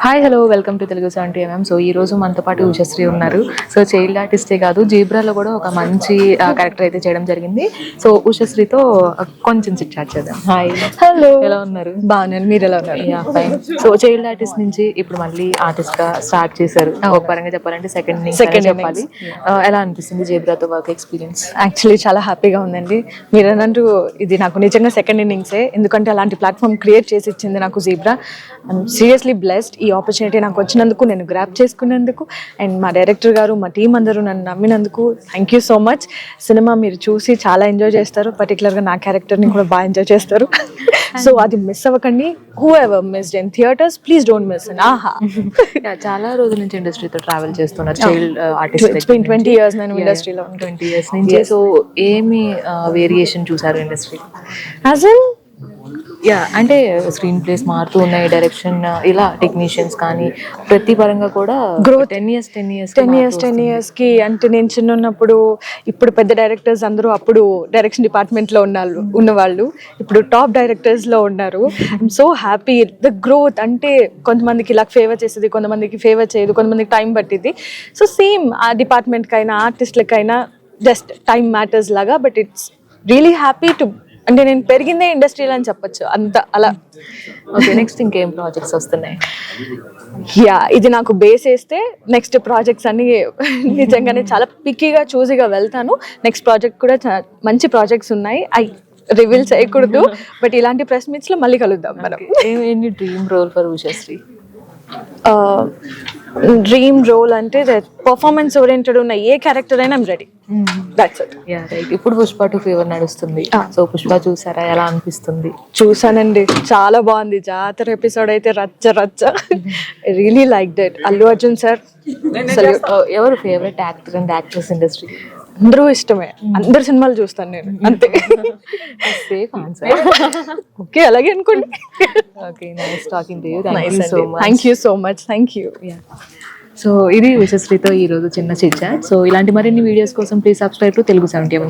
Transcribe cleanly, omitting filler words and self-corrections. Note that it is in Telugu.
Hi hello welcome to Telugu 70mm. So ఈ రోజు మనతో పాటు ఉషశ్రీ ఉన్నారు. సో చైల్డ్ ఆర్టిస్టే కాదు, జీబ్రాలో కూడా ఒక మంచి క్యారెక్టర్ అయితే చేయడం జరిగింది. సో ఉషశ్రీతో కొంచెం చిట్ చాట్ చేద్దాం. హాయ్ హలో, ఎలా ఉన్నారు? బాగున్నాను, మీరు ఎలా ఉన్నారు? ఫైన్. సో చైల్డ్ ఆర్టిస్ట్ నుంచి ఇప్పుడు మళ్ళీ ఆర్టిస్ట్ గా స్టార్ట్ చేశారు. ఒక పరంగా చెప్పాలంటే సెకండ్ చెప్పాలి. ఎలా అనిపిస్తుంది జీబ్రాతో వర్క్ ఎక్స్పీరియన్స్? యాక్చువల్లీ చాలా హ్యాపీగా ఉందండి. మీరు అన్నట్టు ఇది నాకు నిజంగా సెకండ్ ఇన్నింగ్సే, ఎందుకంటే అలాంటి ప్లాట్ఫామ్ క్రియేట్ చేసి ఇచ్చింది నాకు జీబ్రా. I'm seriously blessed. ఈ ఆపర్చునిటీ నాకు వచ్చినందుకు, నేను గ్రాప్ చేసుకున్నందుకు, అండ్ మా డైరెక్టర్ గారు, మా టీం అందరూ నన్ను నమ్మినందుకు thank you so much. Cinema మీరు చూసి చాలా ఎంజాయ్ చేస్తారు, పర్టికులర్గా నా క్యారెక్టర్ని కూడా బాగా ఎంజాయ్ చేస్తారు. సో అది మిస్ అవ్వకండి. Who ever missed in theatres, please don't miss in ఆహా. చాలా రోజుల నుంచి ఇండస్ట్రీతో ట్రావెల్ చేస్తున్నారు చైల్డ్ ఆర్టిస్ట్. 20 years నేను ఇండస్ట్రీలో 20 years నుంచి. సో ఏమి వేరియేషన్ చూసారు ఇండస్ట్రీ? యాజ్ ఇన్ అంటే స్క్రీన్ ప్లేస్ మారుతూ ఉన్నాయి, డైరెక్షన్ ఇలా టెక్నీషియన్స్ కానీ ప్రతి పరంగా కూడా గ్రోత్ 10 years కి. అంటే నేను చిన్న ఉన్నప్పుడు, ఇప్పుడు పెద్ద డైరెక్టర్స్ అందరూ అప్పుడు డైరెక్షన్ డిపార్ట్మెంట్లో ఉన్నవాళ్ళు ఇప్పుడు టాప్ డైరెక్టర్స్లో ఉన్నారు. I'm so happy. The growth అంటే కొంతమందికి ఇలా ఫేవర్ చేసేది, కొంతమందికి ఫేవర్ చేయదు, కొంతమందికి టైం పట్టింది. సో సేమ్ ఆ డిపార్ట్మెంట్కైనా ఆర్టిస్ట్లకైనా జస్ట్ టైం మ్యాటర్స్ లాగా. But it's really happy to, అంటే నేను పెరిగిందే ఇండస్ట్రీలో అని చెప్పొచ్చు, అంత అలా. ఓకే, నెక్స్ట్ ఇంకేం ప్రాజెక్ట్స్ వస్తున్నాయి? ఇది నాకు బేస్ వేస్తే నెక్స్ట్ ప్రాజెక్ట్స్ అన్ని నిజంగానే చాలా పిక్కీగా చూసిగా వెళ్తాను. నెక్స్ట్ ప్రాజెక్ట్ కూడా మంచి ప్రాజెక్ట్స్ ఉన్నాయి. రివీల్ చేయకూడదు, బట్ ఇలాంటి ప్రెస్ మీట్స్ లో మళ్ళీ కలుద్దాం మనం. ఏంటి dream role for Ushashri? Dream role అంటే పర్ఫార్మెన్స్ ఓరియంటెడ్ ఉన్న ఏ క్యారెక్టర్ అయినా I'm ready. That's it. Right. ఇప్పుడు పుష్ప 2 ఫీవర్ నడుస్తుంది. సో పుష్ప చూసారా, ఎలా అనిపిస్తుంది? చూసానండి, చాలా బాగుంది. జాతర ఎపిసోడ్ అయితే రచ్చ రచ్చ. I really like that. Allu Arjun sir. ఎవరు favourite actor and actress industry? అందరూ ఇష్టమే, అందరు సినిమాలు చూస్తాను నేను, అంతే. Safe answer. ఓకే, అలాగే అనుకోండి. Okay, nice talking to you. Thank you so much. Thank you. So ఇది ఉషశ్రీతో ఈరోజు చిన్న చిట్ చాట్. సో ఇలాంటి మరిన్ని వీడియోస్ కోసం please subscribe to Telugu 70mm.